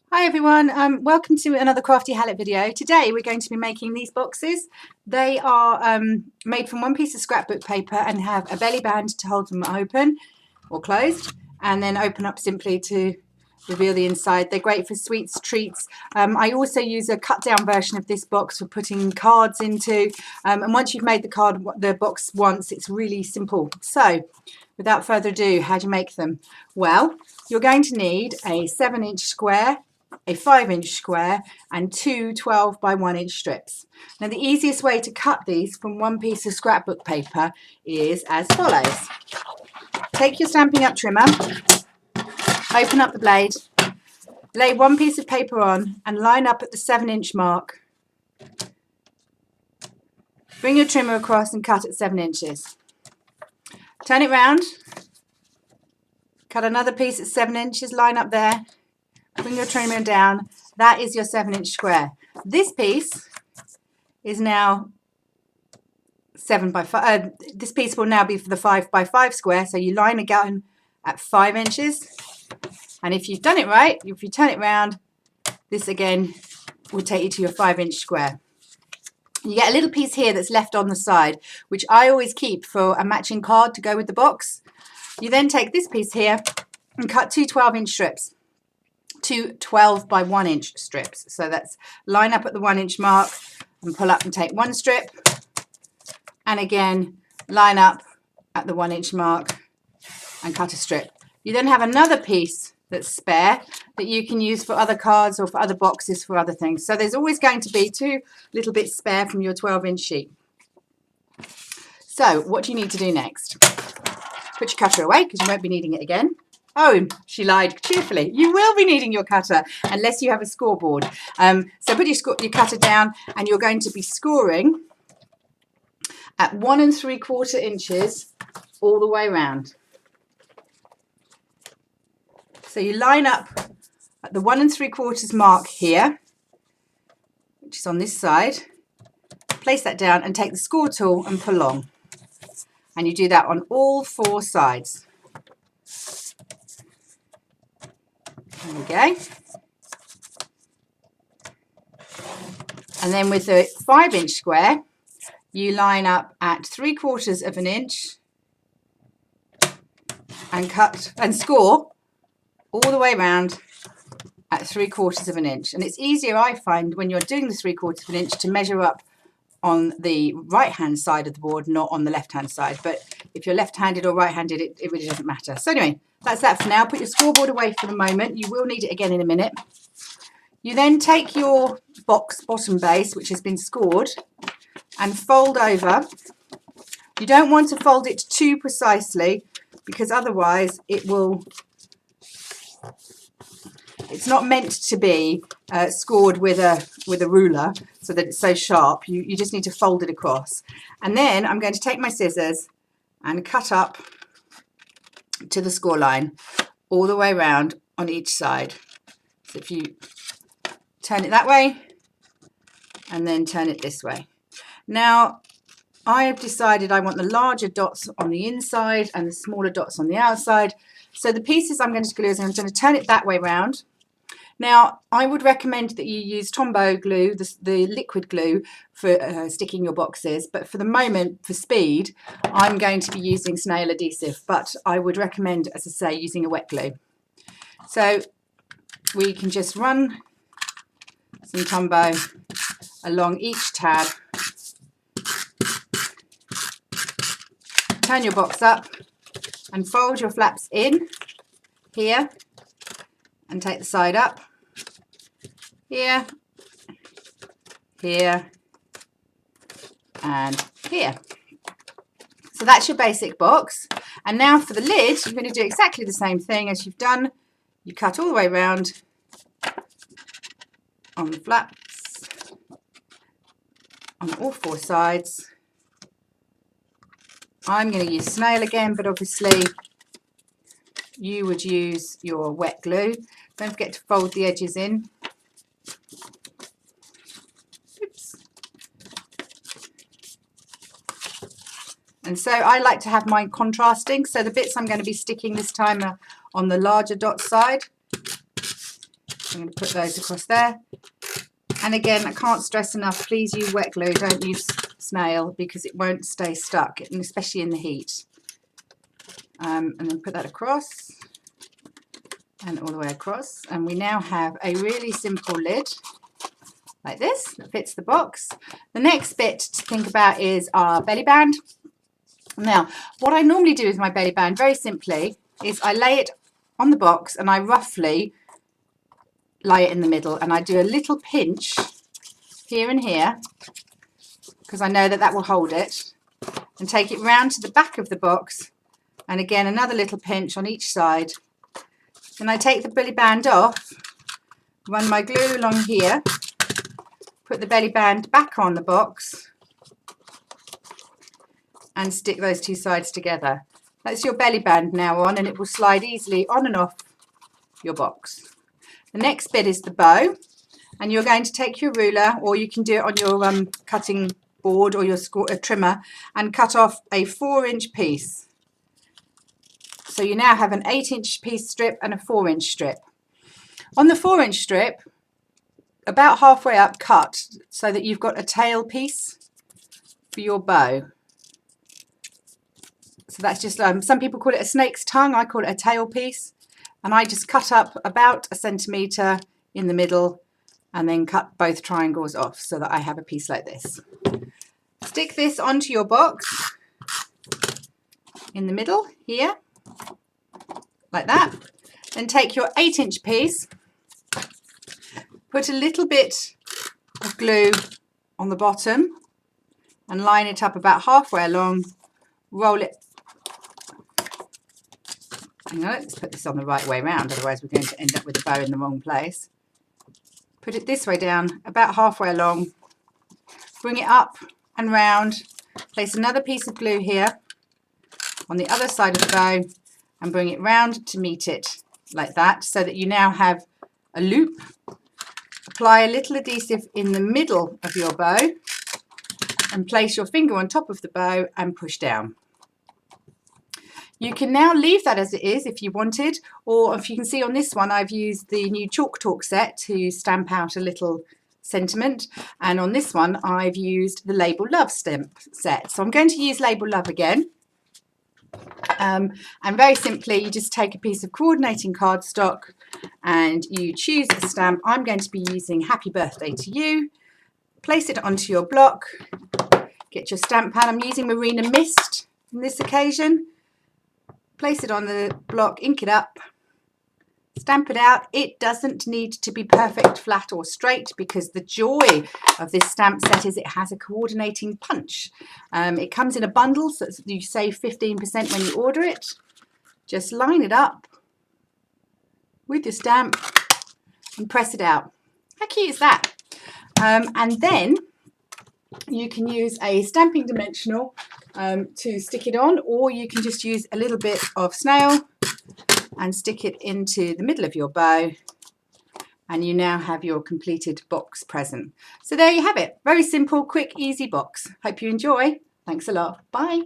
Hi everyone, welcome to another Crafty Hallett video. Today we're going to be making these boxes. They are made from one piece of scrapbook paper and have a belly band to hold them open or closed, and then open up simply to reveal the inside. They're great for sweets, treats. I also use a cut down version of this box for putting cards into, and once you've made the box once, it's really simple. So without further ado, how do you make them? Well, you're going to need a 7-inch square, a 5-inch square, and two 12 by 1 inch strips. Now the easiest way to cut these from one piece of scrapbook paper is as follows. Take your Stampin' Up trimmer, open up the blade, lay one piece of paper on and line up at the 7-inch mark. Bring your trimmer across and cut at 7 inches. Turn it round, cut another piece at 7 inches, line up there. Bring your trimmer down. That is your 7-inch square. This piece is now 7 by 5. This piece will now be for the 5 by 5 square. So you line again at 5 inches. And if you've done it right, if you turn it round, this again will take you to your 5-inch square. You get a little piece here that's left on the side, which I always keep for a matching card to go with the box. You then take this piece here and cut two 12-inch strips. Two 12 by 1 inch strips. So that's line up at the 1 inch mark and pull up and take one strip, and again line up at the 1 inch mark and cut a strip. You then have another piece that's spare that you can use for other cards or for other boxes for other things. So there's always going to be two little bits spare from your 12-inch sheet. So what do you need to do next? Put your cutter away because you won't be needing it again. Oh, she lied cheerfully. You will be needing your cutter unless you have a scoreboard. So put your cutter down, and you're going to be scoring at 1 3/4 inches all the way around. So you line up at the 1 3/4 mark here, which is on this side. Place that down and take the score tool and pull along. And you do that on all 4 sides. There we go. And then with the 5-inch square, you line up at 3/4 inch and cut and score all the way around at 3/4 inch. And it's easier, I find, when you're doing the 3/4 inch to measure up on the right hand side of the board, not on the left hand side. But if you're left-handed or right-handed, it really doesn't matter. So anyway, that's that for now. Put your scoreboard away for the moment. You will need it again in a minute. You then take your box bottom base, which has been scored, and fold over. You don't want to fold it too precisely because otherwise it's not meant to be scored with a ruler so that it's so sharp. You just need to fold it across. And then I'm going to take my scissors and cut up to the score line all the way around on each side. So if you turn it that way and then turn it this way. Now I have decided I want the larger dots on the inside and the smaller dots on the outside. So the pieces I'm going to glue is I'm going to turn it that way round. Now, I would recommend that you use Tombow glue, the liquid glue, for sticking your boxes. But for the moment, for speed, I'm going to be using snail adhesive. But I would recommend, as I say, using a wet glue. So we can just run some Tombow along each tab. Turn your box up and fold your flaps in here and take the side up. Here, here, and here. So that's your basic box. And now for the lid, you're going to do exactly the same thing as you've done. You cut all the way around on the flaps on all 4 sides. I'm going to use snail again, but obviously you would use your wet glue. Don't forget to fold the edges in. Oops. And so I like to have mine contrasting. So the bits I'm going to be sticking this time are on the larger dot side. I'm going to put those across there. And again, I can't stress enough, please use wet glue, don't use snail, because it won't stay stuck, and especially in the heat. And then put that across and all the way across. And we now have a really simple lid like this that fits the box. The next bit to think about is our belly band. Now, what I normally do with my belly band, very simply, is I lay it on the box and I roughly lay it in the middle, and I do a little pinch here and here because I know that that will hold it, and take it round to the back of the box, and again another little pinch on each side. Then I take the belly band off, run my glue along here, put the belly band back on the box and stick those two sides together. That's your belly band now on, and it will slide easily on and off your box. The next bit is the bow, and you're going to take your ruler, or you can do it on your cutting board or your trimmer, and cut off a 4-inch piece. So you now have an 8-inch piece strip and a 4-inch strip. On the 4-inch strip, about halfway up, cut so that you've got a tail piece for your bow. So that's just, some people call it a snake's tongue, I call it a tail piece. And I just cut up about 1 centimetre in the middle and then cut both triangles off so that I have a piece like this. Stick this onto your box in the middle here, like that. Then take your 8-inch piece, put a little bit of glue on the bottom and line it up about halfway along, roll it. Hang on, let's put this on the right way round, otherwise we're going to end up with the bow in the wrong place. Put it this way down, about halfway along, bring it up and round, place another piece of glue here on the other side of the bow and bring it round to meet it like that, so that you now have a loop. Apply a little adhesive in the middle of your bow and place your finger on top of the bow and push down. You can now leave that as it is if you wanted, or if you can see on this one, I've used the new Chalk Talk set to stamp out a little sentiment, and on this one I've used the Label Love stamp set. So I'm going to use Label Love again, and very simply you just take a piece of coordinating cardstock and you choose the stamp. I'm going to be using Happy Birthday to You. Place it onto your block, get your stamp pad. I'm using Marina Mist on this occasion. Place it on the block, ink it up, stamp it out. It doesn't need to be perfect, flat or straight, because the joy of this stamp set is it has a coordinating punch. It comes in a bundle, so you save 15% when you order it. Just line it up with your stamp and press it out. How cute is that? And then you can use a stamping dimensional to stick it on, or you can just use a little bit of snail and stick it into the middle of your bow, and you now have your completed box present. So there you have it. Very simple, quick, easy box. Hope you enjoy. Thanks a lot. Bye.